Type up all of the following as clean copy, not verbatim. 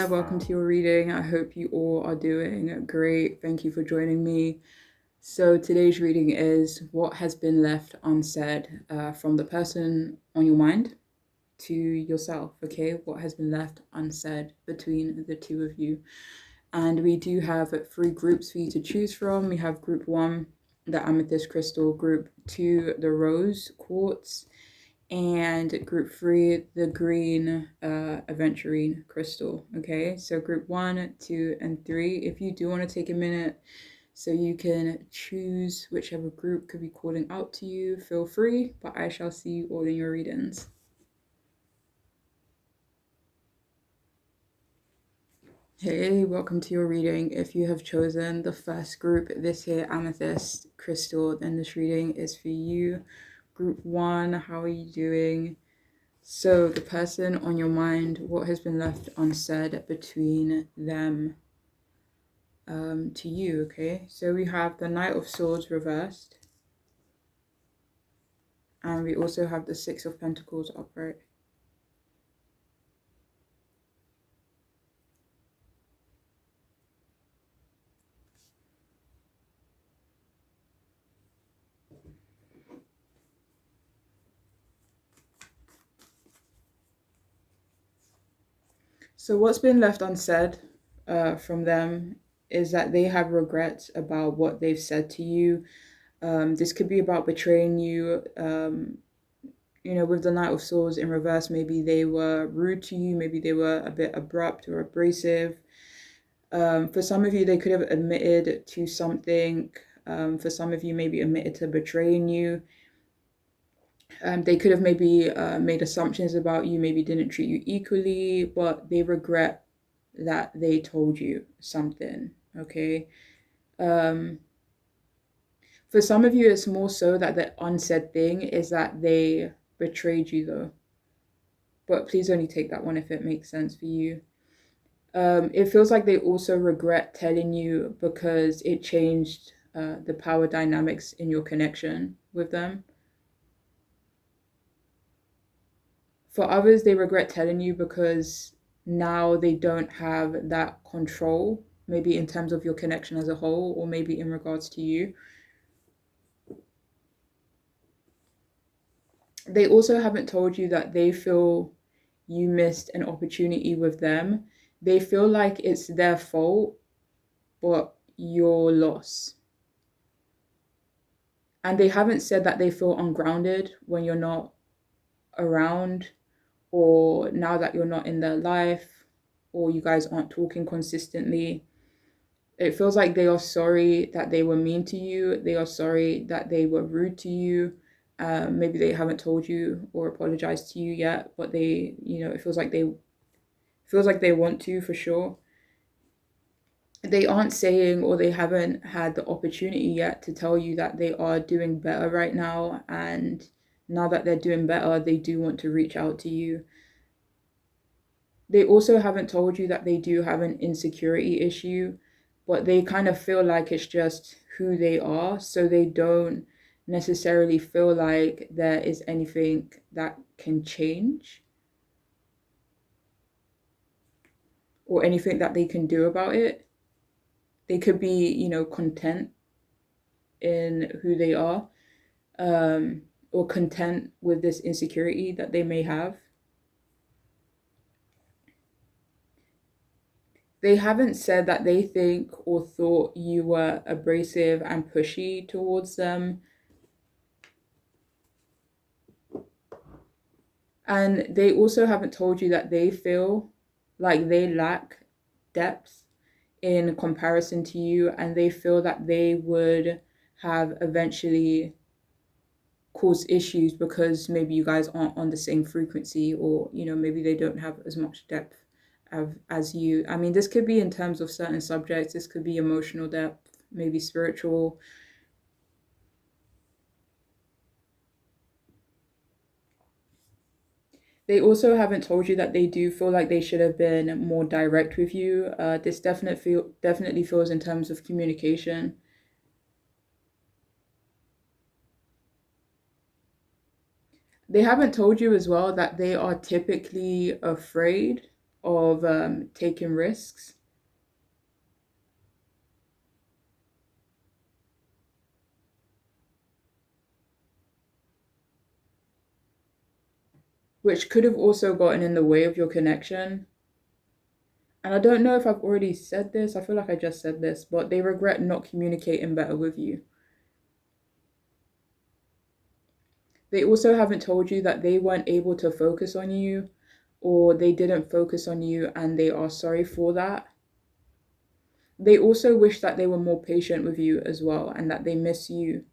welcome to your reading. I hope you all are doing great. Thank you for joining me. So, today's reading is what has been left unsaid from the person on your mind to yourself, okay? What has been left unsaid between the two of you. And we do have 3 groups for you to choose from. We have group 1, the amethyst crystal, group 2, the rose quartz, and group 3, the green aventurine crystal. Okay, so group 1, 2, and 3. If you do want to take a minute so you can choose whichever group could be calling out to you, feel free, but I shall see you all in your readings. Hey, welcome to your reading. If you have chosen the first group, this here amethyst crystal, then this reading is for you. Group 1, how are you doing? So the person on your mind, what has been left unsaid between them to you, okay? So we have the Knight of Swords reversed. And we also have the Six of Pentacles upright. So what's been left unsaid from them is that they have regrets about what they've said to you. This could be about betraying you. With the Knight of Swords in reverse, maybe they were rude to you. Maybe they were a bit abrupt or abrasive. For some of you, they could have admitted to something. For some of you, maybe admitted to betraying you. They could have maybe made assumptions about you, maybe didn't treat you equally, but they regret that they told you something, okay? For some of you, it's more so that the unsaid thing is that they betrayed you, though. But please only take that one if it makes sense for you. It feels like they also regret telling you because it changed the power dynamics in your connection with them. For others, they regret telling you because now they don't have that control, maybe in terms of your connection as a whole, or maybe in regards to you. They also haven't told you that they feel you missed an opportunity with them. They feel like it's their fault, but your loss. And they haven't said that they feel ungrounded when you're not around, or now that you're not in their life, or you guys aren't talking consistently. It feels like they are sorry that they were mean to you. They are sorry that they were rude to you. Maybe they haven't told you or apologized to you yet, but it feels like they want to, for sure. They aren't saying, or they haven't had the opportunity yet to tell you that they are doing better right now, and now that they're doing better, they do want to reach out to you. They also haven't told you that they do have an insecurity issue, but they kind of feel like it's just who they are, so they don't necessarily feel like there is anything that can change or anything that they can do about it. They could be, content in who they are, or content with this insecurity that they may have. They haven't said that they think or thought you were abrasive and pushy towards them. And they also haven't told you that they feel like they lack depth in comparison to you, and they feel that they would have eventually caused issues because maybe you guys aren't on the same frequency, or maybe they don't have as much depth as you. I mean, this could be in terms of certain subjects. This could be emotional depth, maybe spiritual. They also haven't told you that they do feel like they should have been more direct with you. This definitely feels in terms of communication. They haven't told you as well that they are typically afraid of taking risks, which could have also gotten in the way of your connection. And I don't know if I've already said this, I feel like I just said this, but they regret not communicating better with you. They also haven't told you that they weren't able to focus on you, or they didn't focus on you and they are sorry for that. They also wish that they were more patient with you as well and that they miss you.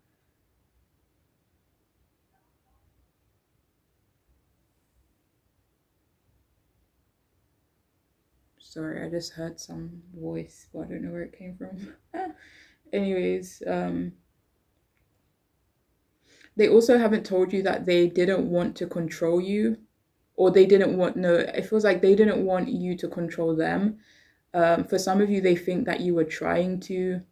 Sorry, I just heard some voice, but I don't know where it came from. Anyways, they also haven't told you that they didn't want to control you, or they didn't want, no, it feels like they didn't want you to control them. For some of you, they think that you were trying to.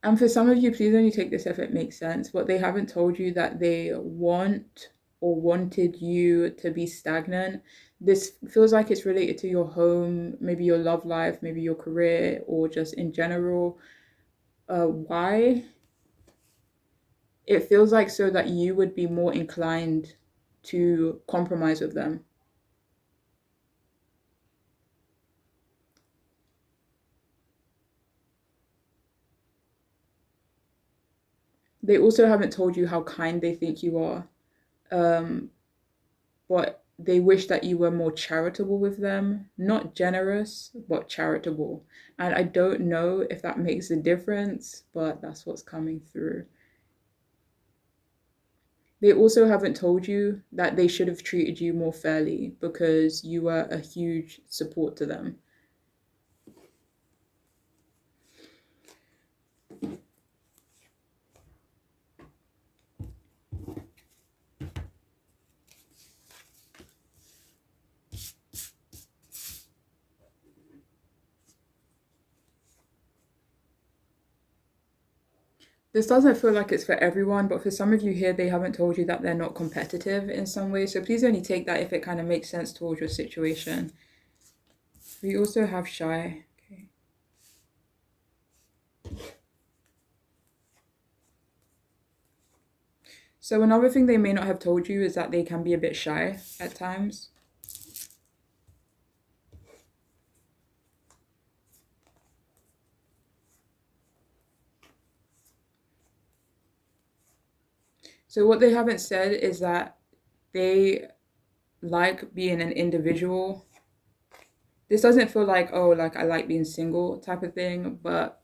And for some of you, please only take this if it makes sense, but they haven't told you that they want or wanted you to be stagnant. This feels like it's related to your home, maybe your love life, maybe your career, or just in general. Why? It feels like so that you would be more inclined to compromise with them. They also haven't told you how kind they think you are. Um, but they wish that you were more charitable with them, not generous, but charitable. And I don't know if that makes a difference, but that's what's coming through. They also haven't told you that they should have treated you more fairly because you were a huge support to them. This doesn't feel like it's for everyone, but for some of you here, they haven't told you that they're not competitive in some way. So please only take that if it kind of makes sense towards your situation. We also have shy. Okay. So another thing they may not have told you is that they can be a bit shy at times. So what they haven't said is that they like being an individual. This doesn't feel like, oh, like I like being single type of thing, but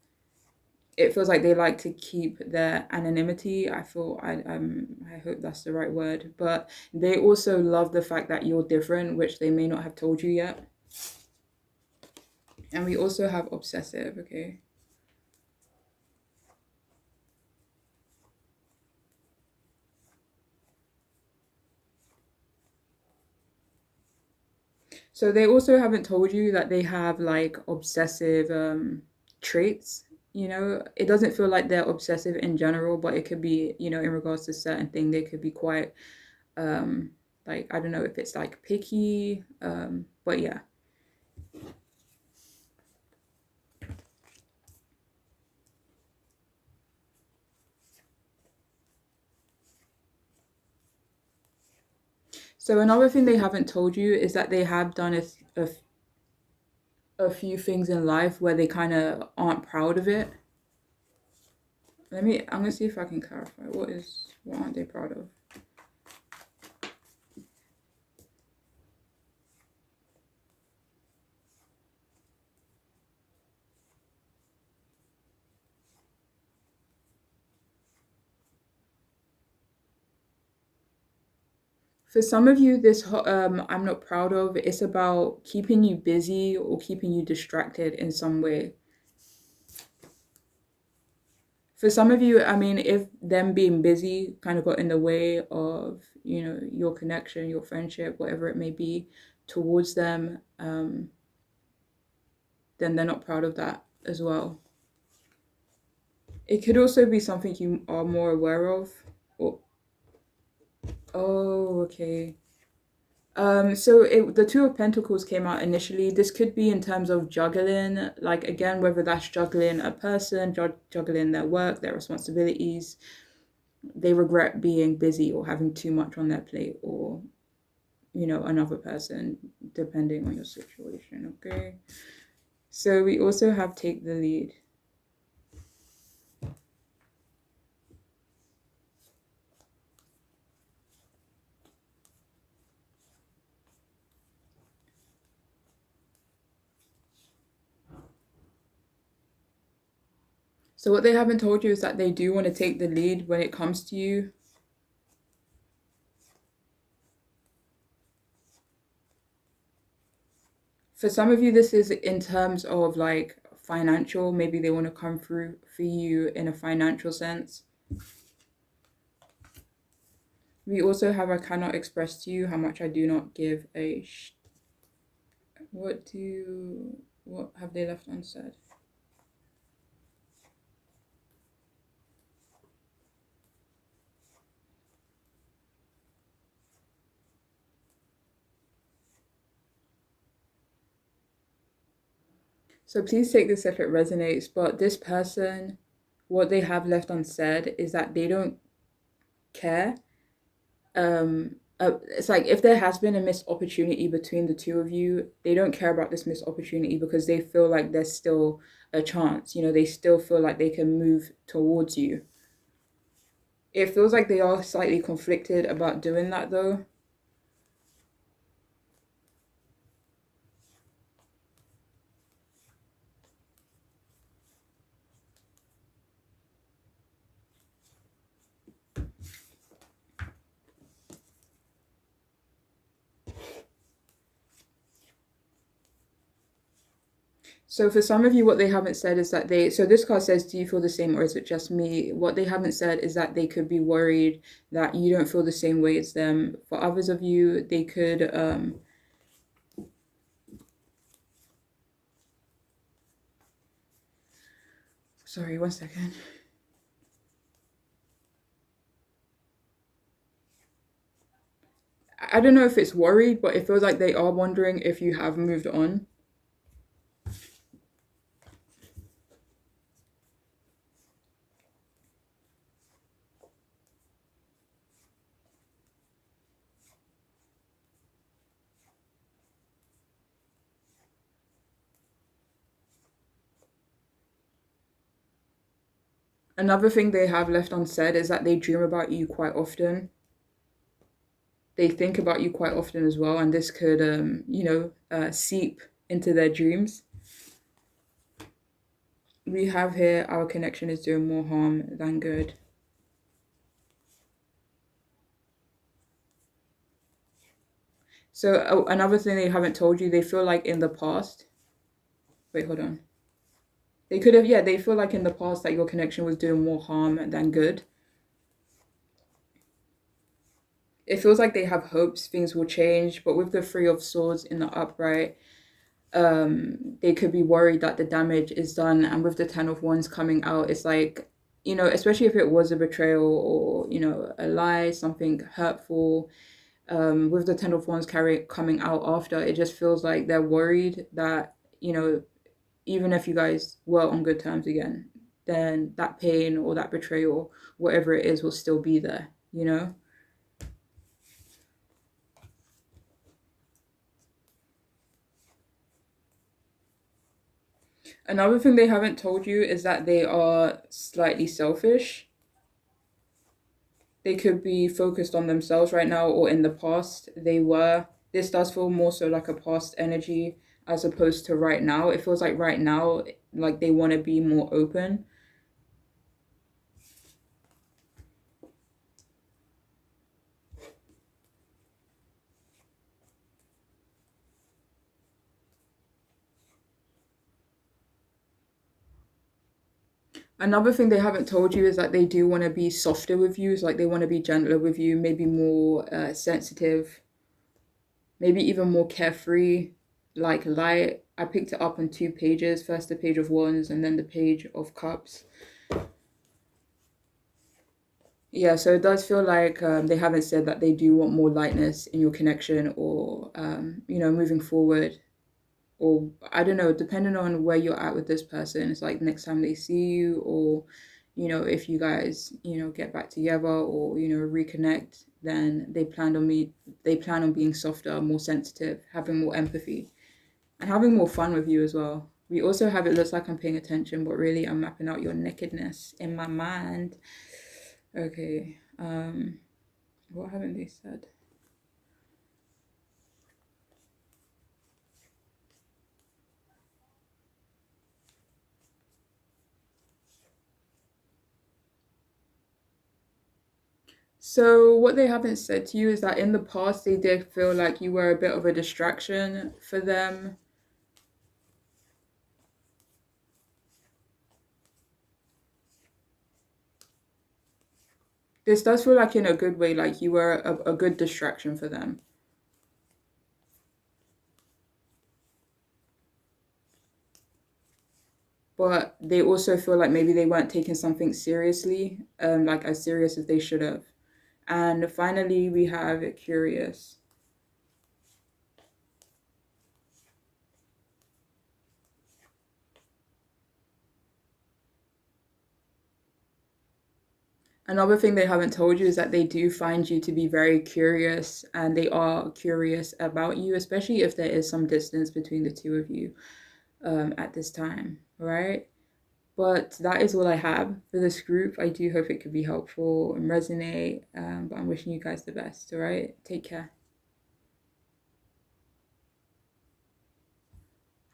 it feels like they like to keep their anonymity. I hope that's the right word, but they also love the fact that you're different, which they may not have told you yet. And we also have obsessive, okay? So they also haven't told you that they have like obsessive traits. You know, it doesn't feel like they're obsessive in general, but it could be, you know, in regards to certain thing, they could be quite um like I don't know if it's like picky, but yeah. So another thing they haven't told you is that they have done a few things in life where they kind of aren't proud of it. I'm gonna see if I can clarify what aren't they proud of. For some of you, I'm not proud of. It's about keeping you busy or keeping you distracted in some way. For some of you, I mean, if them being busy kind of got in the way of, you know, your connection, your friendship, whatever it may be, towards them, then they're not proud of that as well. It could also be something you are more aware of. Or, oh, okay. The Two of Pentacles came out initially. This could be in terms of juggling, like again, whether that's juggling a person, juggling their work, their responsibilities. They regret being busy or having too much on their plate, or another person, depending on your situation. Okay. So we also have take the lead. So what they haven't told you is that they do want to take the lead when it comes to you. For some of you, this is in terms of like financial. Maybe they want to come through for you in a financial sense. We also have I cannot express to you how much I do not give a what have they left unsaid? So please take this if it resonates, but this person, what they have left unsaid is that they don't care. It's like if there has been a missed opportunity between the two of you, they don't care about this missed opportunity because they feel like there's still a chance. They still feel like they can move towards you. It feels like they are slightly conflicted about doing that though. So for some of you, what they haven't said is that so this card says, do you feel the same or is it just me? What they haven't said is that they could be worried that you don't feel the same way as them. For others of you, they could, sorry, 1 second. I don't know if it's worried, but it feels like they are wondering if you have moved on. Another thing they have left unsaid is that they dream about you quite often. They think about you quite often as well, and this could, seep into their dreams. We have here, our connection is doing more harm than good. So another thing they haven't told you, they feel like in the past. Wait, hold on. They could have, yeah, they feel like in the past that your connection was doing more harm than good. It feels like they have hopes things will change, but with the Three of Swords in the upright, they could be worried that the damage is done. And with the Ten of Wands coming out, it's like, especially if it was a betrayal or, a lie, something hurtful, with the Ten of Wands coming out after, it just feels like they're worried that, even if you guys were on good terms again, then that pain or that betrayal, whatever it is, will still be there, Another thing they haven't told you is that they are slightly selfish. They could be focused on themselves right now, or in the past they were. This does feel more so like a past energy as opposed to right now. It feels like right now, like they want to be more open. Another thing they haven't told you is that they do want to be softer with you. It's like they want to be gentler with you, maybe more sensitive, maybe even more carefree, like light. I picked it up on two pages. First the page of wands and then the page of cups. Yeah, so it does feel like they haven't said that they do want more lightness in your connection, or moving forward, or I don't know, depending on where you're at with this person. It's like next time they see you, or if you guys get back together, or reconnect, then they plan on being softer, more sensitive, having more empathy, and having more fun with you as well. We also have, it looks like I'm paying attention, but really I'm mapping out your nakedness in my mind. Okay. What haven't they said? So what they haven't said to you is that in the past they did feel like you were a bit of a distraction for them. This does feel like in a good way, like you were a good distraction for them. But they also feel like maybe they weren't taking something seriously, like as serious as they should have. And finally, we have curious. Another thing they haven't told you is that they do find you to be very curious, and they are curious about you, especially if there is some distance between the two of you at this time, right? But that is all I have for this group. I do hope it could be helpful and resonate, but I'm wishing you guys the best, all right? Take care.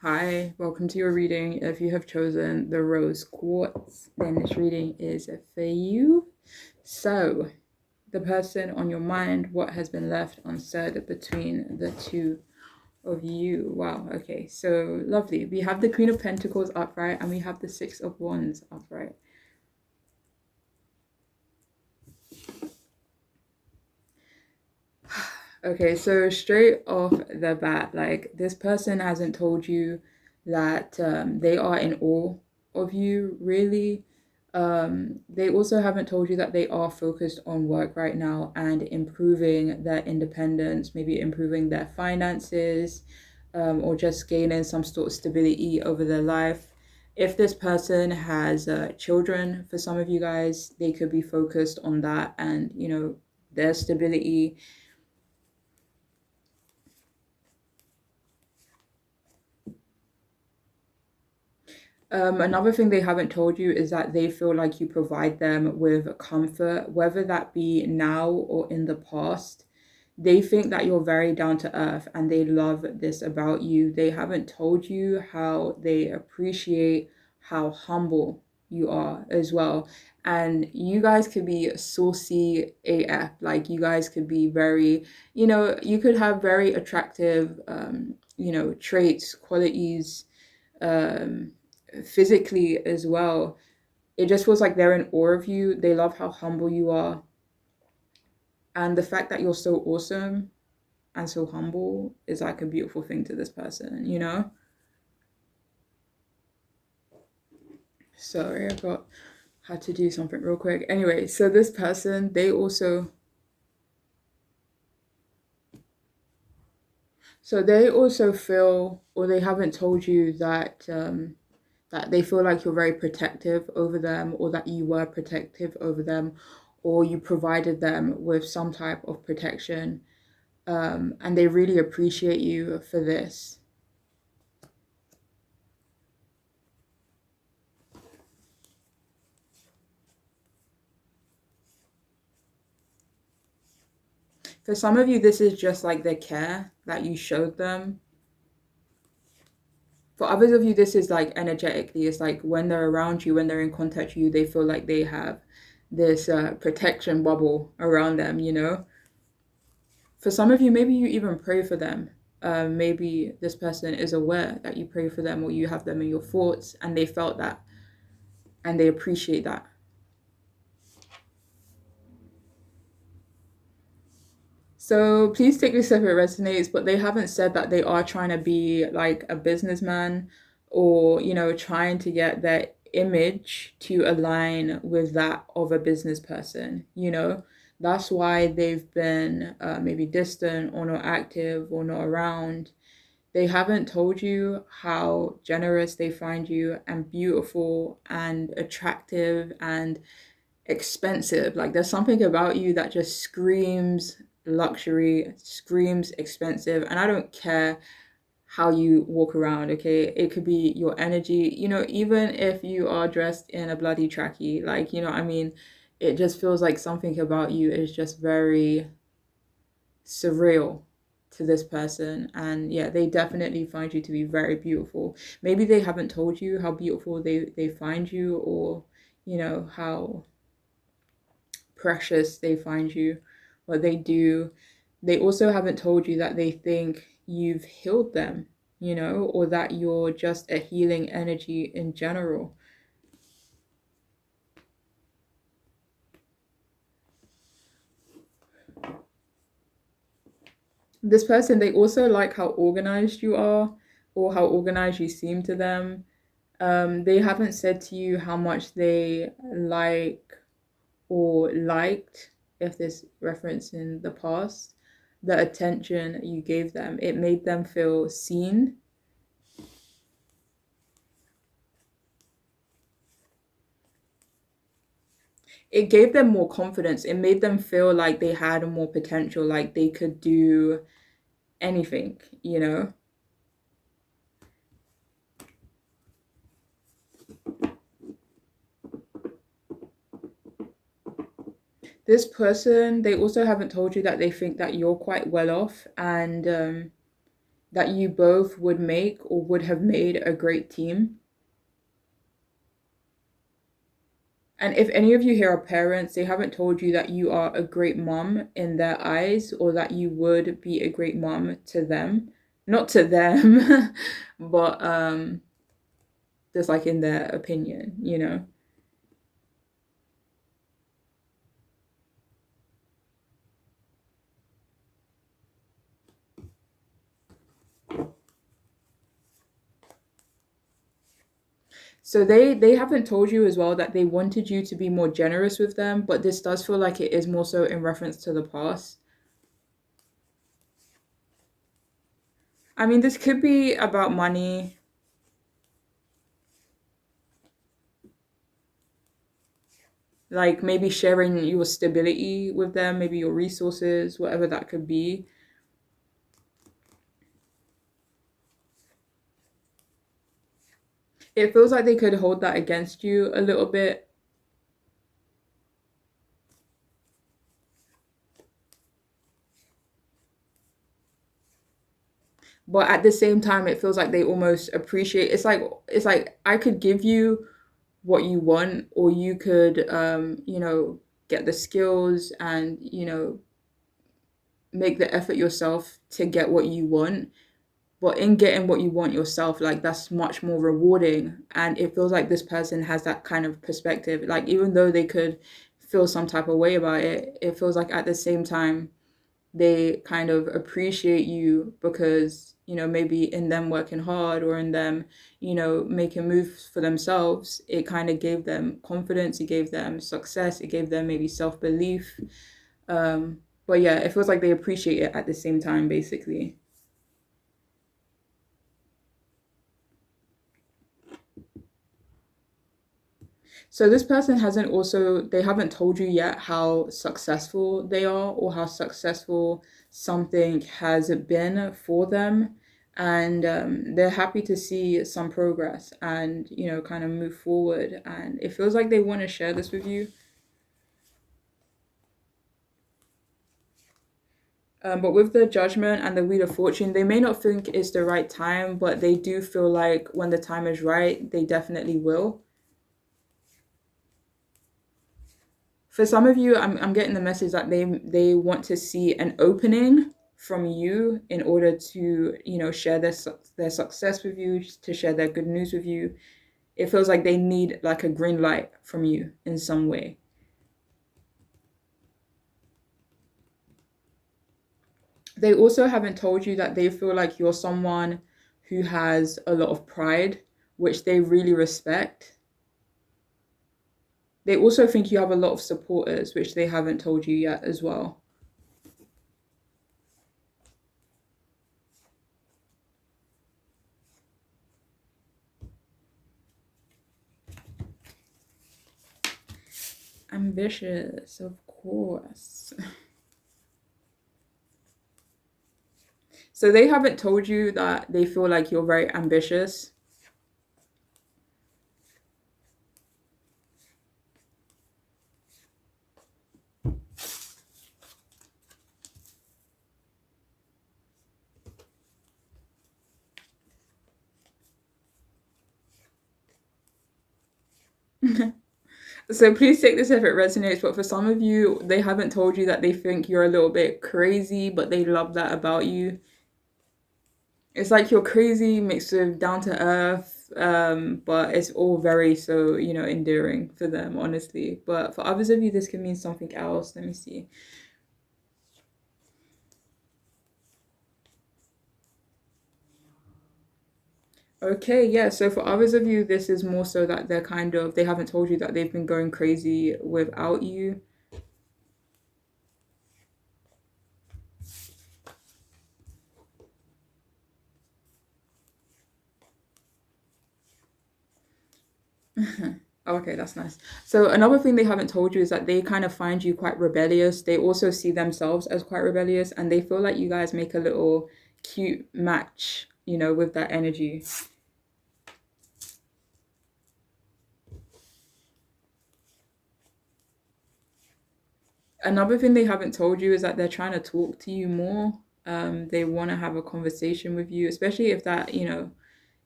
Hi, welcome to your reading. If you have chosen the rose quartz, then this reading is for you. So, the person on your mind, what has been left unsaid between the two of you? Wow, okay, so lovely. We have the Queen of Pentacles upright and we have the Six of Wands upright. Okay, so straight off the bat, like this person hasn't told you that they are in awe of you, really. They also haven't told you that they are focused on work right now and improving their independence, maybe improving their finances, or just gaining some sort of stability over their life. If this person has children, for some of you guys, they could be focused on that and, their stability. Another thing they haven't told you is that they feel like you provide them with comfort, whether that be now or in the past. They think that you're very down to earth and they love this about you. They haven't told you how they appreciate how humble you are as well. And you guys could be saucy AF. Like you guys could be very, you could have very attractive, traits, qualities, um, physically as well. It just feels like they're in awe of you. They love how humble you are. And the fact that you're so awesome and so humble is like a beautiful thing to this person. Sorry, I got had to do something real quick. Anyway, so this person, they also feel, or they haven't told you that they feel like you're very protective over them, or that you were protective over them, or you provided them with some type of protection, and they really appreciate you for this. For some of you, this is just like the care that you showed them. For others of you, this is like energetically, it's like when they're around you, when they're in contact with you, they feel like they have this protection bubble around them. For some of you, maybe you even pray for them. Maybe this person is aware that you pray for them, or you have them in your thoughts, and they felt that and they appreciate that. So please take this if it resonates, but they haven't said that they are trying to be like a businessman or, trying to get their image to align with that of a business person. That's why they've been maybe distant or not active or not around. They haven't told you how generous they find you and beautiful and attractive and expensive. Like there's something about you that just screams luxury, screams expensive. And I don't care how you walk around, okay? It could be your energy, even if you are dressed in a bloody trackie, like, what I mean? It just feels like something about you is just very surreal to this person. And yeah, they definitely find you to be very beautiful. Maybe they haven't told you how beautiful they find you, or how precious they find you, what they do. They also haven't told you that they think you've healed them, or that you're just a healing energy in general. This person, they also like how organized you are, or how organized you seem to them. They haven't said to you how much they like or liked, if this reference in the past, the attention you gave them. It made them feel seen. It gave them more confidence. It made them feel like they had more potential, like they could do anything. This person, they also haven't told you that they think that you're quite well off, and that you both would make or would have made a great team. And if any of you here are parents, they haven't told you that you are a great mom in their eyes, or that you would be a great mom to them. Not to them, but just like in their opinion. So they haven't told you as well that they wanted you to be more generous with them, but this does feel like it is more so in reference to the past. I mean, this could be about money. Like maybe sharing your stability with them, maybe your resources, whatever that could be. It feels like they could hold that against you a little bit. But at the same time, it feels like they almost appreciate. It's like I could give you what you want, or you could get the skills and make the effort yourself to get what you want. But in getting what you want yourself, like that's much more rewarding. And it feels like this person has that kind of perspective. Like even though they could feel some type of way about it, it feels like at the same time they kind of appreciate you, because maybe in them working hard, or in them making moves for themselves, it kind of gave them confidence, it gave them success, it gave them maybe self-belief. But yeah, it feels like they appreciate it at the same time, basically. So this person hasn't also they haven't told you yet how successful they are, or how successful something has been for them. And they're happy to see some progress, and kind of move forward, and it feels like they want to share this with you. But with the Judgment and the Wheel of Fortune, they may not think it's the right time, but they do feel like when the time is right, they definitely will. For some of you, I'm getting the message that they want to see an opening from you in order to share their success with you, to share their good news with you. It feels like they need like a green light from you in some way. They also haven't told you that they feel like you're someone who has a lot of pride, which they really respect. They also think you have a lot of supporters, which they haven't told you yet as well. Ambitious, of course. So they haven't told you that they feel like you're very ambitious. So please take this if it resonates, but for some of you, they haven't told you that they think you're a little bit crazy, but they love that about you. It's like you're crazy mixed with down to earth, but it's all very so, endearing for them, honestly. But for others of you, this can mean something else. Let me see. Okay, yeah. So for others of you, this is more so that they haven't told you that they've been going crazy without you. Okay, that's nice. So another thing they haven't told you is that they kind of find you quite rebellious. They also see themselves as quite rebellious, and they feel like you guys make a little cute match, with that energy. Another thing they haven't told you is that they're trying to talk to you more. They want to have a conversation with you, especially if that,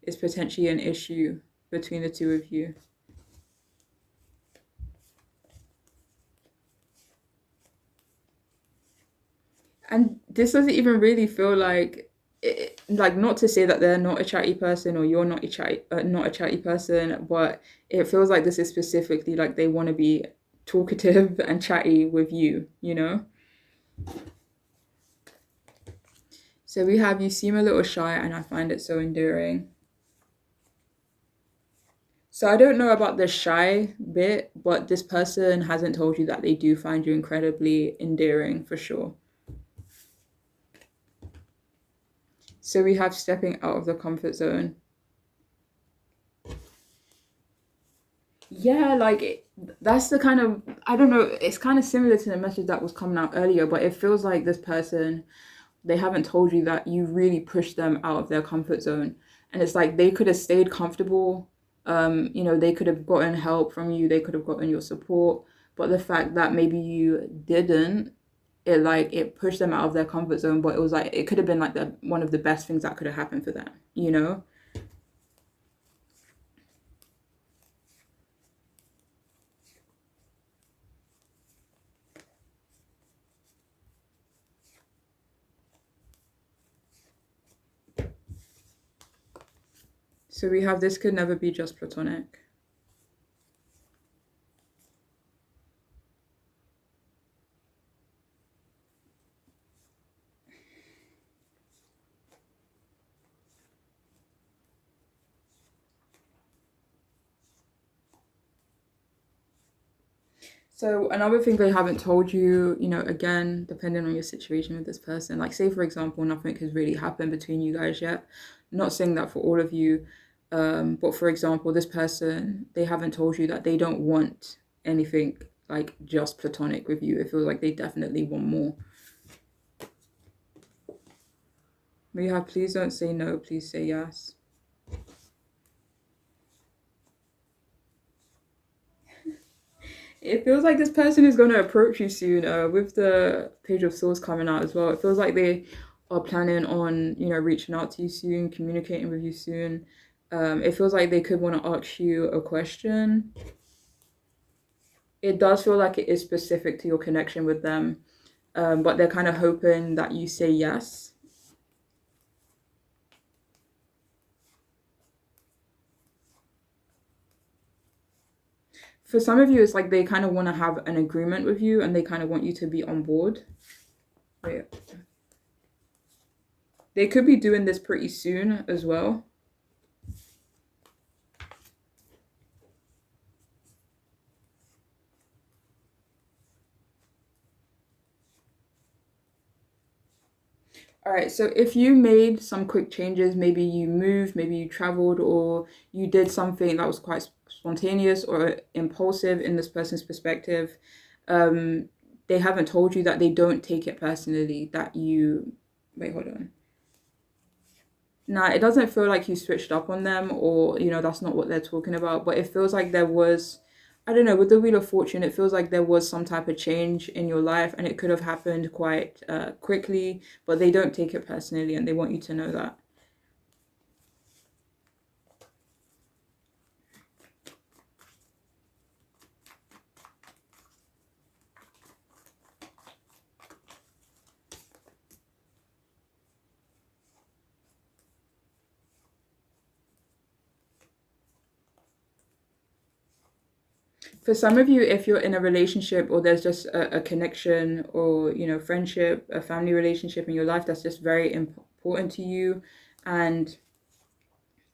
is potentially an issue between the two of you. And this doesn't even really feel like like not to say that they're not a chatty person or you're not a chatty person, but it feels like this is specifically like they want to be talkative and chatty with you. So we have you seem a little shy and I find it so endearing. So I don't know about the shy bit, but this person hasn't told you that they do find you incredibly endearing for sure. So we have stepping out of the comfort zone. Yeah, like that's the kind of, I don't know, it's kind of similar to the message that was coming out earlier, but it feels like this person, they haven't told you that you really pushed them out of their comfort zone. And it's like they could have stayed comfortable. They could have gotten help from you, they could have gotten your support, but the fact that maybe you didn't, it pushed them out of their comfort zone, but it was like it could have been like the one of the best things that could have happened for them. So we have this could never be just platonic. So another thing they haven't told you, again, depending on your situation with this person, like say for example, nothing has really happened between you guys yet. Not saying that for all of you, but for example, this person, they haven't told you that they don't want anything like just platonic with you. It feels like they definitely want more. We have please don't say no, please say yes. It feels like this person is going to approach you soon. With the Page of Swords coming out as well, it feels like they are planning on, reaching out to you soon, communicating with you soon. It feels like they could want to ask you a question. It does feel like it is specific to your connection with them, but they're kind of hoping that you say yes. For some of you, it's like they kind of want to have an agreement with you and they kind of want you to be on board. Wait. They could be doing this pretty soon as well. All right, so if you made some quick changes, maybe you moved, maybe you traveled, or you did something that was quite spontaneous or impulsive in this person's perspective, um, they haven't told you that they don't take it personally, that you. Wait, hold on. Nah, it doesn't feel like you switched up on them or, that's not what they're talking about, but it feels like there was, I don't know, with the Wheel of Fortune, it feels like there was some type of change in your life and it could have happened quite quickly, but they don't take it personally and they want you to know that. For some of you, if you're in a relationship or there's just a connection or, friendship, a family relationship in your life that's just very important to you, and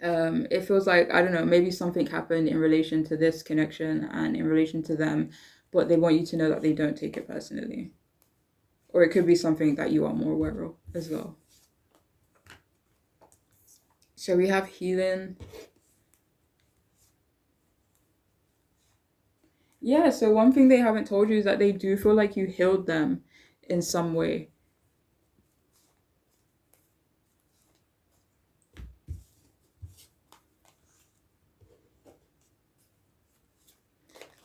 it feels like, I don't know, maybe something happened in relation to this connection and in relation to them, but they want you to know that they don't take it personally. Or it could be something that you are more aware of as well. So we have healing. Yeah, so one thing they haven't told you is that they do feel like you healed them in some way.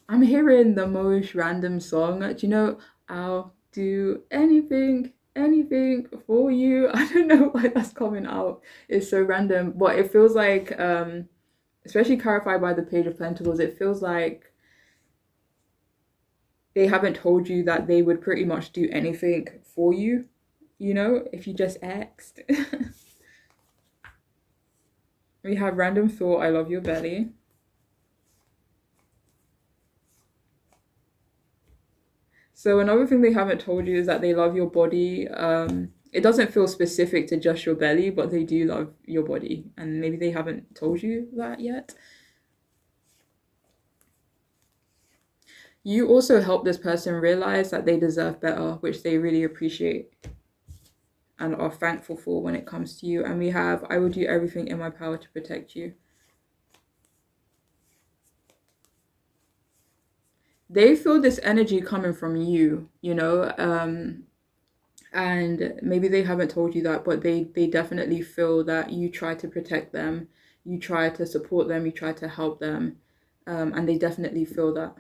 I'm hearing the most random song. Do you know, I'll do anything, anything for you. I don't know why that's coming out. It's so random, but it feels like, especially clarified by the Page of Pentacles, it feels like they haven't told you that they would pretty much do anything for you, if you just asked. We have random thought, I love your belly. So another thing they haven't told you is that they love your body. It doesn't feel specific to just your belly, but they do love your body. And maybe they haven't told you that yet. You also help this person realize that they deserve better, which they really appreciate and are thankful for when it comes to you. And we have, I will do everything in my power to protect you. They feel this energy coming from you, and maybe they haven't told you that, but they definitely feel that you try to protect them, you try to support them, you try to help them, and they definitely feel that.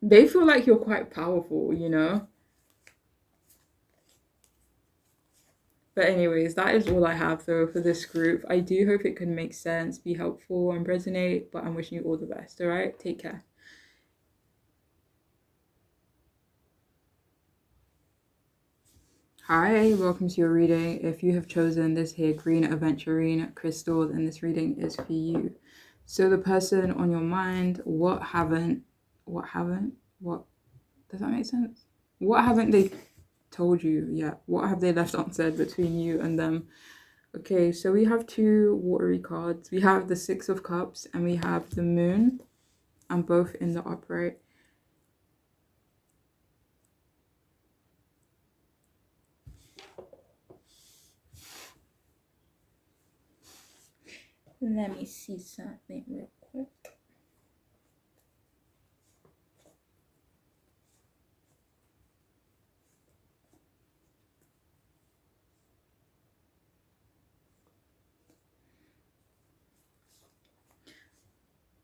They feel like you're quite powerful. But anyways, that is all I have though for this group. I do hope it can make sense, be helpful, and resonate, but I'm wishing you all the best. All right, take care. Hi, welcome to your reading. If you have chosen this here green aventurine crystal, then this reading is for you. So the person on your mind, what does that make sense? What haven't they told you yet? What have they left unsaid between you and them? Okay, so we have two watery cards. We have the Six of Cups and we have the Moon, and both in the upright. Let me see something real quick.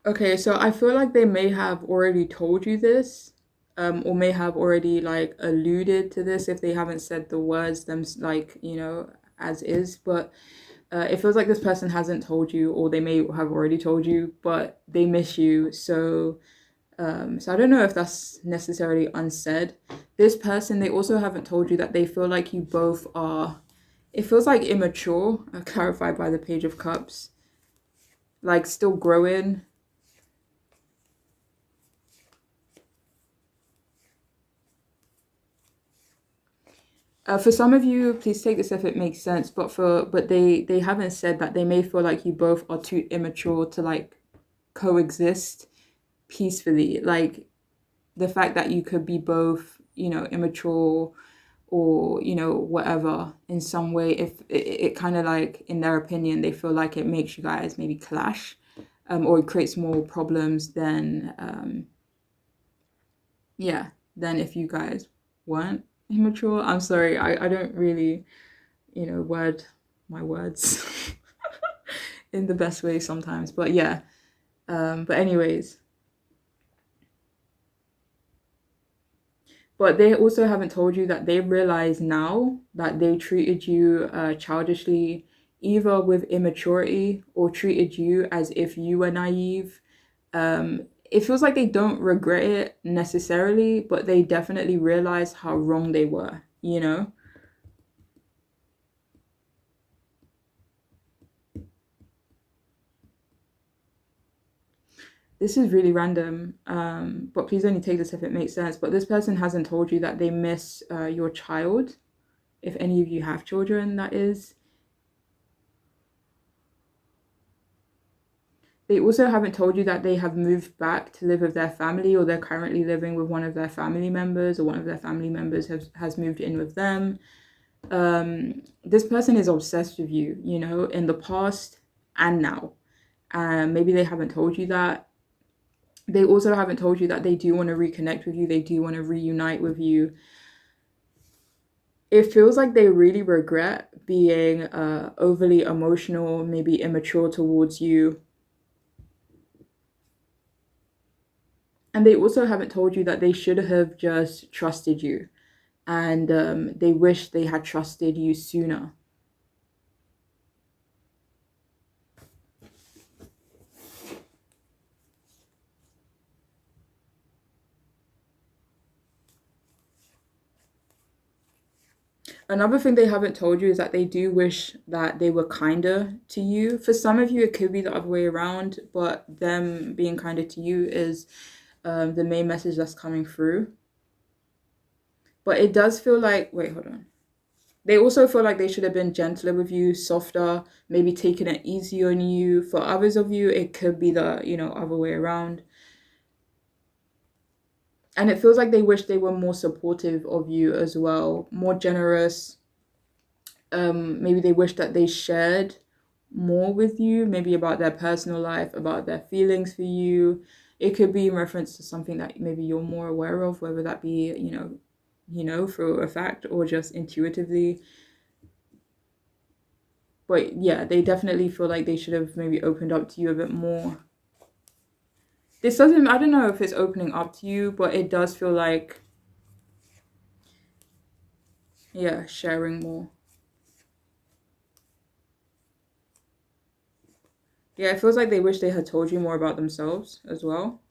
Okay, so I feel like they may have already told you this, or may have already like alluded to this if they haven't said the words them like as is. But it feels like this person hasn't told you, or they may have already told you, but they miss you. So I don't know if that's necessarily unsaid. This person, they also haven't told you that they feel like you both are. It feels like immature, clarified by the Page of Cups, like still growing. For some of you, please take this if it makes sense. But they haven't said that they may feel like you both are too immature to like coexist peacefully. Like the fact that you could be both, immature or whatever in some way. If it kind of like, in their opinion, they feel like it makes you guys maybe clash, or it creates more problems than yeah, than if you guys weren't immature. I'm sorry, I don't really word my words in the best way sometimes, but yeah. But anyways, but they also haven't told you that they realize now that they treated you childishly, either with immaturity or treated you as if you were naive. It feels like they don't regret it necessarily, but they definitely realize how wrong they were, you know? This is really random, but please only take this if it makes sense. But this person hasn't told you that they miss your child, if any of you have children, that is. They also haven't told you that they have moved back to live with their family, or they're currently living with one of their family members, or one of their family members has moved in with them. This person is obsessed with you, in the past and now. Maybe they haven't told you that. They also haven't told you that they do want to reconnect with you, they do want to reunite with you. It feels like they really regret being overly emotional, maybe immature towards you. And they also haven't told you that they should have just trusted you. And they wish they had trusted you sooner. Another thing they haven't told you is that they do wish that they were kinder to you. For some of you, it could be the other way around, but them being kinder to you is the main message that's coming through. But it does feel like, wait, hold on. They also feel like they should have been gentler with you, softer, maybe taking it easy on you. For others of you, it could be the, other way around. And it feels like they wish they were more supportive of you as well, more generous. Maybe they wish that they shared more with you, maybe about their personal life, about their feelings for you. It could be in reference to something that maybe you're more aware of, whether that be, for a fact or just intuitively. But yeah, they definitely feel like they should have maybe opened up to you a bit more. This doesn't, I don't know if it's opening up to you, but it does feel like, yeah, sharing more. Yeah, it feels like they wish they had told you more about themselves as well.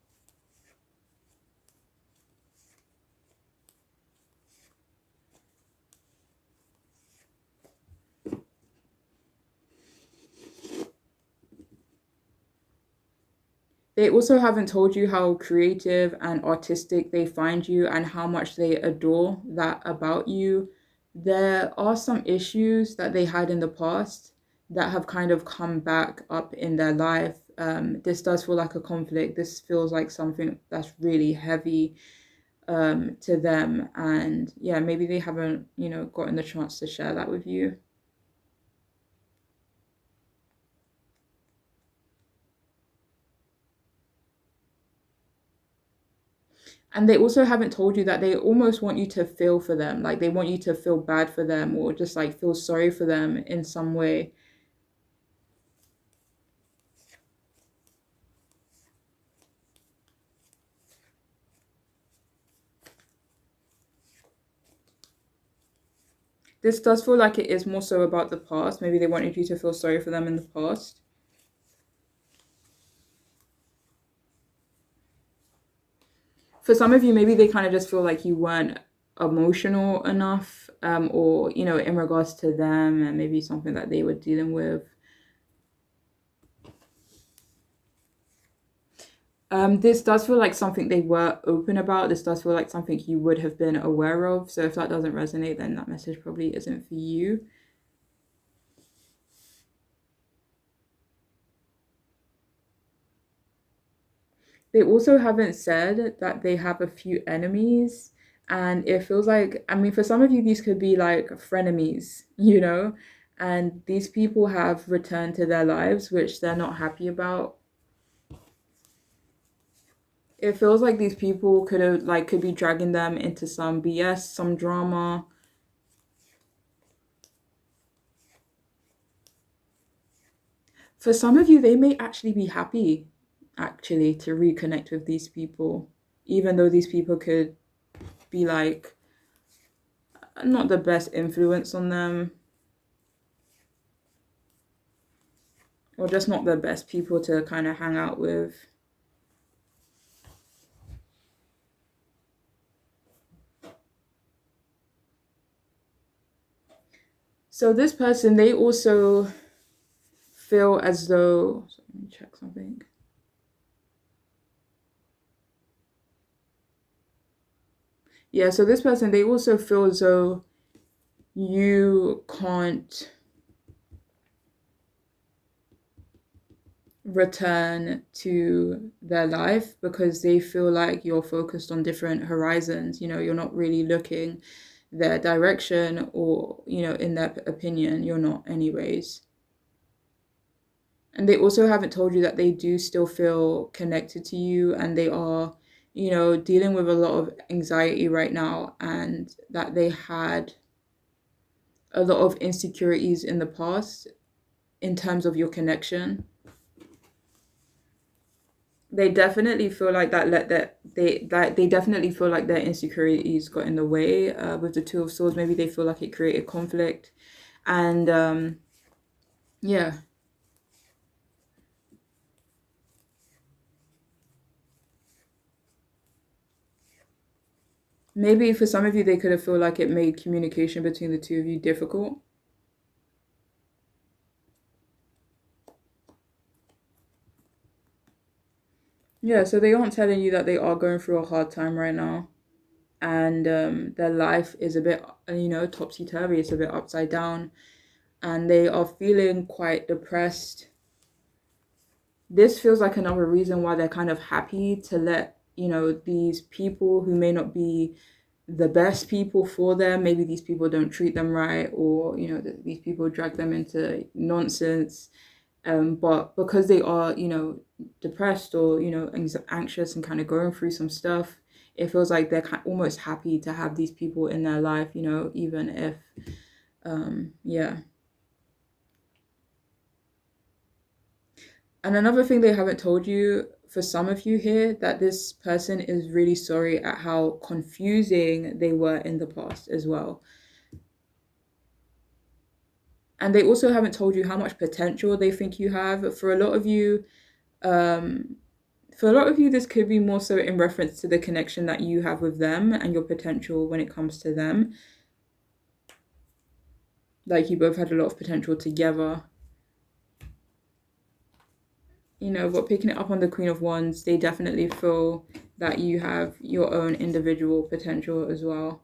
They also haven't told you how creative and artistic they find you and how much they adore that about you. There are some issues that they had in the past that have kind of come back up in their life. This does feel like a conflict. This feels like something that's really heavy to them. And yeah, maybe they haven't, gotten the chance to share that with you. And they also haven't told you that they almost want you to feel for them. Like they want you to feel bad for them or just like feel sorry for them in some way. This does feel like it is more so about the past. Maybe they wanted you to feel sorry for them in the past. For some of you, maybe they kind of just feel like you weren't emotional enough, or, in regards to them and maybe something that they were dealing with. This does feel like something they were open about. This does feel like something you would have been aware of. So if that doesn't resonate, then that message probably isn't for you. They also haven't said that they have a few enemies. And it feels like, I mean, for some of you, these could be like frenemies, you know? And these people have returned to their lives, which they're not happy about. It feels like these people could be dragging them into some BS, some drama. For some of you, they may actually be happy, actually, to reconnect with these people, even though these people could be like not the best influence on them, or just not the best people to kind of hang out with. So this person, they also feel as though, so let me check something. Yeah, so this person, they also feel as though you can't return to their life because they feel like you're focused on different horizons. You know, you're not really looking their direction, or, you know, in their opinion, you're not, anyways. And they also haven't told you that they do still feel connected to you, and they are, you know, dealing with a lot of anxiety right now, and that they had a lot of insecurities in the past in terms of your connection. They definitely feel like they definitely feel like their insecurities got in the way, with the Two of Swords. Maybe they feel like it created conflict, and yeah. Maybe for some of you, they could have feel like it made communication between the two of you difficult. Yeah, so they aren't telling you that they are going through a hard time right now, and their life is a bit, you know, topsy turvy. It's a bit upside down, and they are feeling quite depressed. This feels like another reason why they're kind of happy to let, you know, these people who may not be the best people for them, maybe these people don't treat them right, or, you know, these people drag them into nonsense. But because they are, you know, depressed, or, you know, anxious and kind of going through some stuff, it feels like they're almost happy to have these people in their life, you know, even if, yeah. And another thing they haven't told you, for some of you here, that this person is really sorry at how confusing they were in the past as well. And they also haven't told you how much potential they think you have. Um, for a lot of you, this could be more so in reference to the connection that you have with them and your potential when it comes to them. Like, you both had a lot of potential together. You know, but picking it up on the Queen of Wands, they definitely feel that you have your own individual potential as well.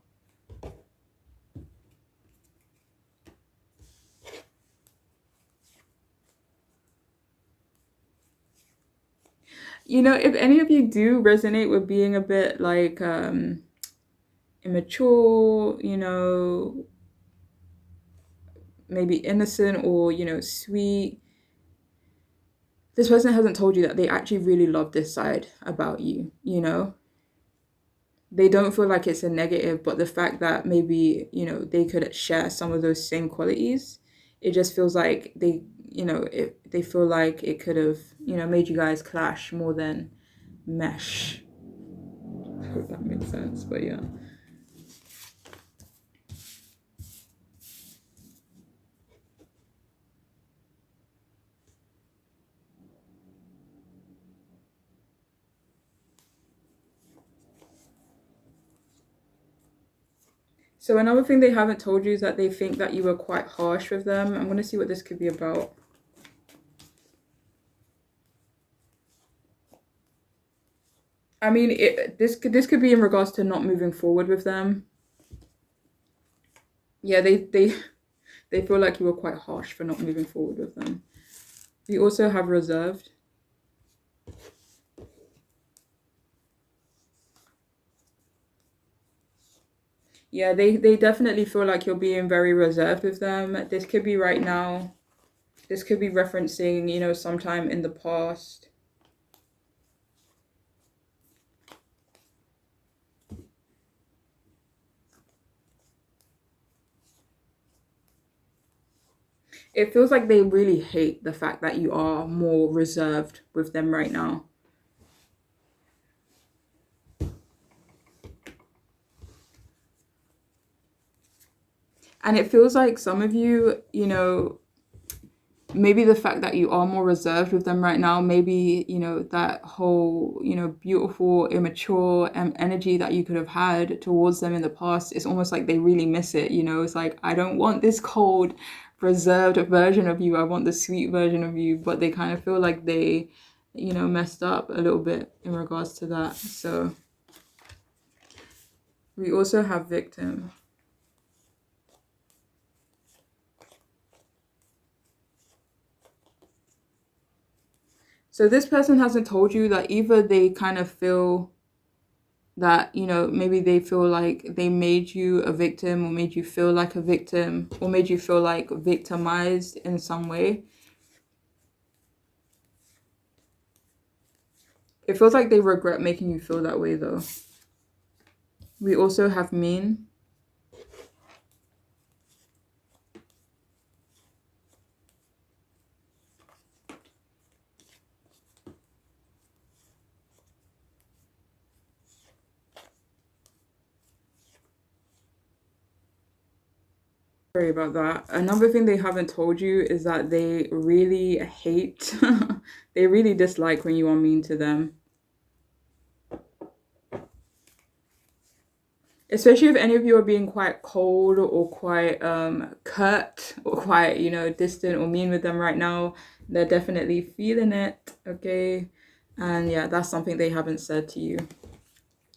You know, if any of you do resonate with being a bit like immature, you know, maybe innocent, or, you know, sweet, this person hasn't told you that they actually really love this side about you, you know? They don't feel like it's a negative, but the fact that maybe, you know, they could share some of those same qualities, it just feels like they, you know, they feel like it could have, you know, made you guys clash more than mesh. I hope that makes sense, but yeah. So another thing they haven't told you is that they think that you were quite harsh with them. I'm going to see what this could be about. I mean, this could be in regards to not moving forward with them. Yeah, they feel like you were quite harsh for not moving forward with them. We also have reserved. Yeah, they definitely feel like you're being very reserved with them. This could be right now. This could be referencing, sometime in the past. It feels like they really hate the fact that you are more reserved with them right now. And it feels like some of you, maybe the fact that you are more reserved with them right now, maybe, that whole, beautiful, immature energy that you could have had towards them in the past, it's almost like they really miss it. It's like, I don't want this cold, reserved version of you. I want the sweet version of you. But they kind of feel like they, messed up a little bit in regards to that. So we also have victim. So this person hasn't told you that either they kind of feel that, maybe they feel like they made you a victim or made you feel like a victim or made you feel like victimized in some way. It feels like they regret making you feel that way though. We also have mean. Sorry about that. Another thing they haven't told you is that they really hate, they really dislike when you are mean to them. Especially if any of you are being quite cold or quite curt or quite, distant or mean with them right now, they're definitely feeling it, okay? And yeah, that's something they haven't said to you.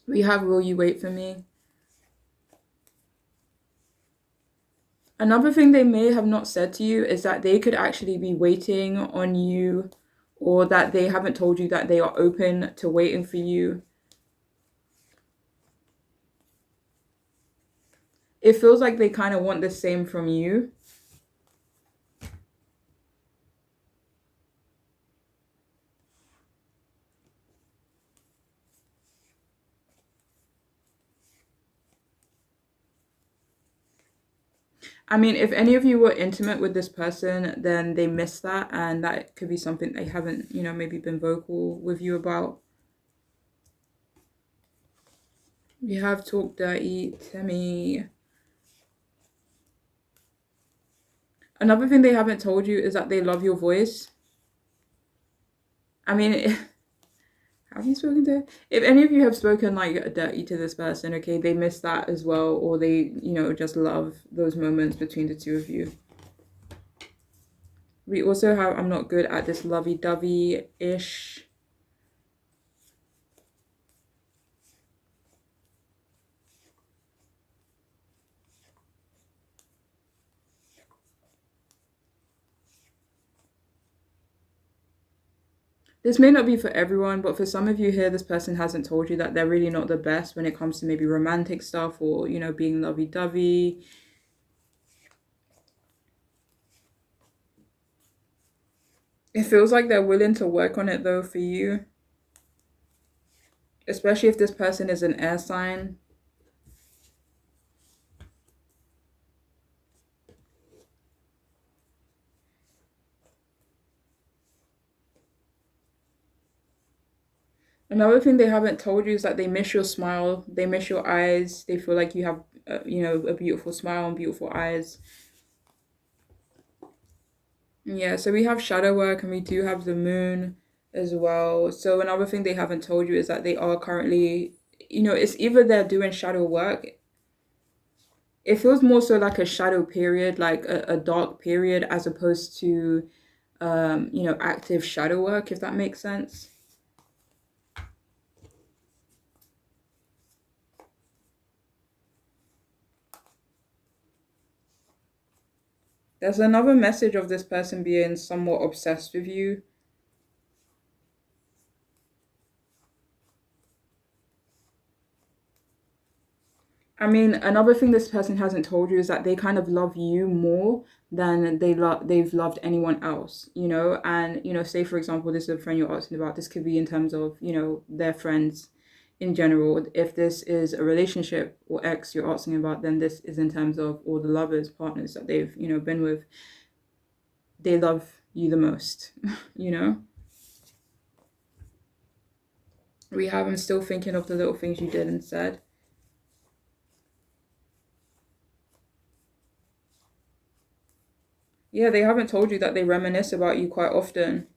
We have will you wait for me? Another thing they may have not said to you is that they could actually be waiting on you, or that they haven't told you that they are open to waiting for you. It feels like they kind of want the same from you. I mean, if any of you were intimate with this person, then they miss that, and that could be something they haven't, maybe been vocal with you about. We have talk dirty to me. Another thing they haven't told you is that they love your voice. I mean, have you spoken to? If any of you have spoken like dirty to this person, okay, they miss that as well, or they, just love those moments between the two of you. We also have I'm not good at this lovey-dovey-ish. This may not be for everyone, but for some of you here, this person hasn't told you that they're really not the best when it comes to maybe romantic stuff or, being lovey-dovey. It feels like they're willing to work on it though for you. Especially if this person is an air sign. Another thing they haven't told you is that they miss your smile, they miss your eyes, they feel like you have, a beautiful smile and beautiful eyes. Yeah, so we have shadow work and we do have the moon as well. So another thing they haven't told you is that they are currently, it's either they're doing shadow work. It feels more so like a shadow period, like a dark period, as opposed to, active shadow work, if that makes sense. There's another message of this person being somewhat obsessed with you. I mean, another thing this person hasn't told you is that they kind of love you more than they've loved anyone else, you know? And, you know, say for example, this is a friend you're asking about. This could be in terms of, you know, their friends in general. If this is a relationship or ex you're asking about, then this is in terms of all the lovers, partners that they've, you know, been with. They love you the most, you know? We have them still thinking of the little things you did and said. Yeah, they haven't told you that they reminisce about you quite often.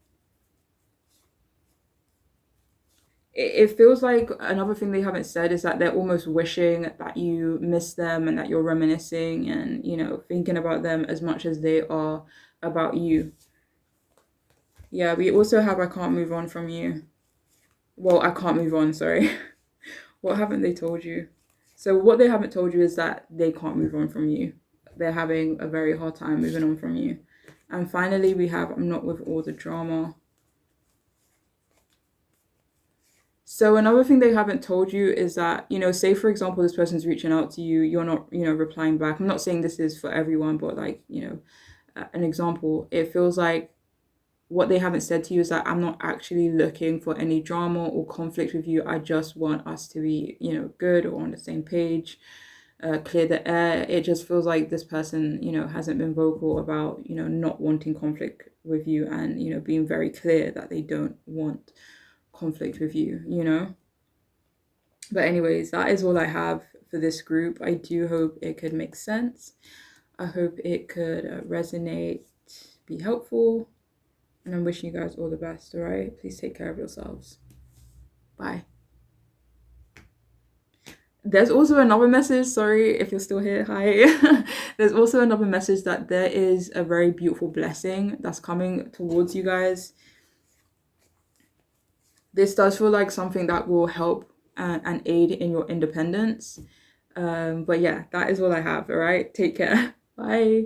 It feels like another thing they haven't said is that they're almost wishing that you miss them and that you're reminiscing and, you know, thinking about them as much as they are about you. Yeah, we also have I can't move on from you. Well, I can't move on, sorry. What haven't they told you? So, what they haven't told you is that they can't move on from you. They're having a very hard time moving on from you. And finally, we have I'm not with all the drama. So another thing they haven't told you is that, you know, say for example, this person's reaching out to you, you're not, you know, replying back. I'm not saying this is for everyone, but like, you know, an example, it feels like what they haven't said to you is that I'm not actually looking for any drama or conflict with you. I just want us to be, you know, good or on the same page, clear the air. It just feels like this person, you know, hasn't been vocal about, you know, not wanting conflict with you and, you know, being very clear that they don't want conflict with you, you know? But, anyways, that is all I have for this group. I do hope it could make sense. I hope it could resonate, be helpful. And I'm wishing you guys all the best, all right? Please take care of yourselves. Bye. There's also another message. Sorry if you're still here. Hi. There's also another message that there is a very beautiful blessing that's coming towards you guys. This does feel like something that will help and aid in your independence. But yeah, that is all I have. All right. Take care. Bye.